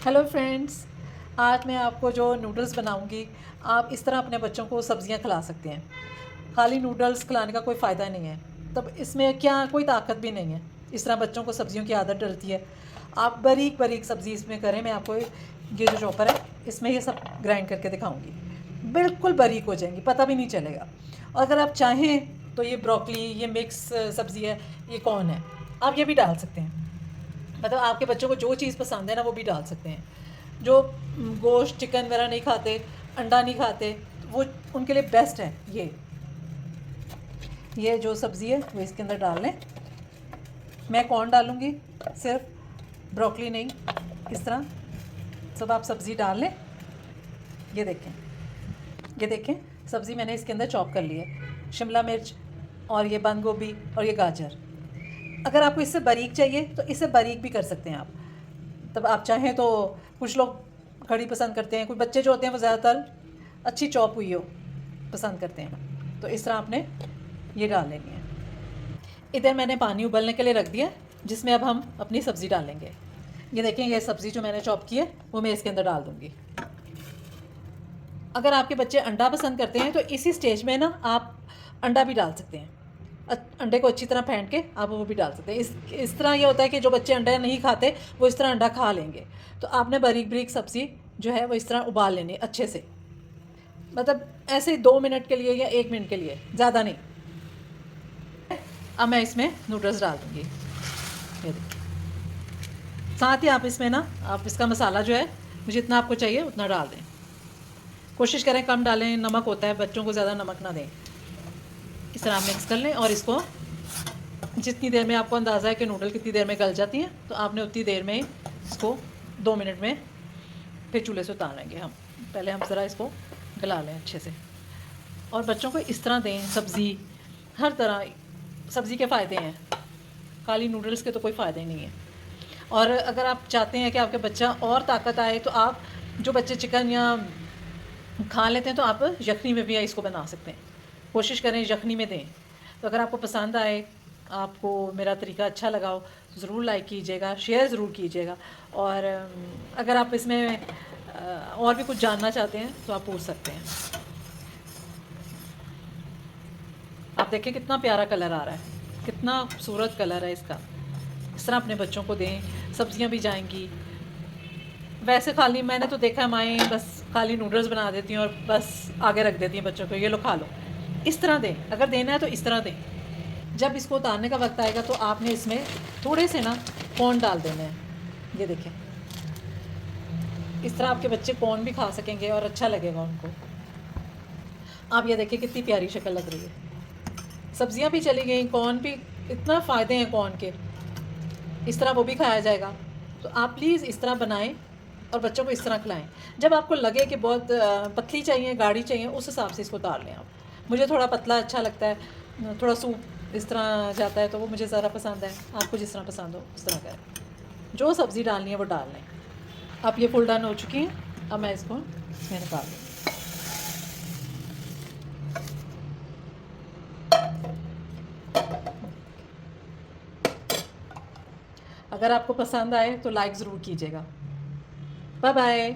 Hello friends, आज मैं आपको जो नूडल्स बनाऊंगी, आप इस तरह अपने बच्चों को सब्जियां खिला सकते हैं। खाली नूडल्स खिलाने का कोई फ़ायदा नहीं है, तब इसमें क्या कोई ताकत भी नहीं है। इस तरह बच्चों को सब्जियों की आदत डलती है। आप बारीक बारीक सब्ज़ी इसमें करें। मैं आपको ये जो चॉपर है इसमें ये सब ग्राइंड करके दिखाऊंगी। बिल्कुल बारीक हो जाएंगी, पता भी नहीं चलेगा। और अगर आप चाहें तो ये ब्रोकली, ये मिक्स सब्ज़ी है, ये कॉर्न है, आप ये भी डाल सकते हैं। मतलब आपके बच्चों को जो चीज़ पसंद है ना वो भी डाल सकते हैं। जो गोश्त चिकन वगैरह नहीं खाते, अंडा नहीं खाते, वो उनके लिए बेस्ट है। ये जो सब्ज़ी है वो इसके अंदर डाल लें। मैं कॉर्न डालूँगी सिर्फ, ब्रोकली नहीं। इस तरह सब आप सब्ज़ी डाल लें। ये देखें, ये देखें, सब्ज़ी मैंने इसके अंदर चॉप कर ली है। शिमला मिर्च और ये बंद गोभी और ये गाजर। अगर आपको इससे बारीक चाहिए तो इससे बारीक भी कर सकते हैं आप। तब आप चाहें तो कुछ लोग खड़ी पसंद करते हैं, कुछ बच्चे जो होते हैं वो ज़्यादातर अच्छी चॉप हुई हो पसंद करते हैं। तो इस तरह आपने ये डाल लेनी है। इधर मैंने पानी उबलने के लिए रख दिया, जिसमें अब हम अपनी सब्ज़ी डालेंगे। ये देखें, ये सब्ज़ी जो मैंने चॉप की है वो मैं इसके अंदर डाल दूँगी। अगर आपके बच्चे अंडा पसंद करते हैं तो इसी स्टेज में ना आप अंडा भी डाल सकते हैं। अंडे को अच्छी तरह फेंट के आप वो भी डाल सकते हैं। इस तरह ये होता है कि जो बच्चे अंडा नहीं खाते वो इस तरह अंडा खा लेंगे। तो आपने बारीक बारीक सब्ज़ी जो है वो इस तरह उबाल लेनी अच्छे से। मतलब ऐसे 2 मिनट के लिए या 1 मिनट के लिए, ज़्यादा नहीं। अब मैं इसमें नूडल्स डाल दूँगी। ये देखिए, साथ ही आप इसमें ना आप इसका मसाला जो है जितना आपको चाहिए उतना डाल दें। कोशिश करें कम डालें, नमक होता है, बच्चों को ज़्यादा नमक ना दें। इस तरह आप मिक्स कर लें और इसको जितनी देर में आपको अंदाज़ा है कि नूडल कितनी देर में गल जाती हैं, तो आपने उतनी देर में इसको 2 मिनट में फिर चूल्हे से उतार लेंगे। हम पहले हम ज़रा इसको गला लें अच्छे से। और बच्चों को इस तरह दें सब्ज़ी, हर तरह सब्ज़ी के फ़ायदे हैं, खाली नूडल्स के तो कोई फ़ायदे ही नहीं है। और अगर आप चाहते हैं कि आपके बच्चा और ताकत आए तो आप जो बच्चे चिकन या खा लेते हैं तो आप यखनी में भी इसको बना सकते हैं। कोशिश करें यखनी में दें। तो अगर आपको पसंद आए, आपको मेरा तरीका अच्छा लगा हो तो ज़रूर लाइक कीजिएगा, शेयर ज़रूर कीजिएगा। और अगर आप इसमें और भी कुछ जानना चाहते हैं तो आप पूछ सकते हैं। आप देखें कितना प्यारा कलर आ रहा है, कितना खूबसूरत कलर है इसका। इस तरह अपने बच्चों को दें, सब्जियां भी जाएंगी। वैसे खाली मैंने तो देखा माएँ बस खाली नूडल्स बना देती हैं और बस आगे रख देती हैं बच्चों को, ये लो खा लो। इस तरह दें, अगर देना है तो इस तरह दें। जब इसको उतारने का वक्त आएगा तो आपने इसमें थोड़े से ना कॉर्न डाल देने हैं। ये देखें, इस तरह आपके बच्चे कॉर्न भी खा सकेंगे और अच्छा लगेगा उनको। आप ये देखिए कितनी प्यारी शक्ल लग रही है। सब्जियां भी चली गई, कॉर्न भी, इतना फ़ायदे हैं कॉर्न के। इस तरह वो भी खाया जाएगा। तो आप प्लीज़ इस तरह बनाएं और बच्चों को इस तरह खिलाएं। जब आपको लगे कि बहुत पतली चाहिए, गाढ़ी चाहिए, उस हिसाब से इसको उतार लें आप। मुझे थोड़ा पतला अच्छा लगता है, थोड़ा सूप इस तरह जाता है तो वो मुझे ज़्यादा पसंद है। आपको जिस तरह पसंद हो उस तरह करें। जो सब्ज़ी डालनी है वो डाल लें। अब ये फुल डन हो चुकी हैं। अब मैं इसको इसमें निकाल दूँ। अगर आपको पसंद आए तो लाइक ज़रूर कीजिएगा। Bye bye.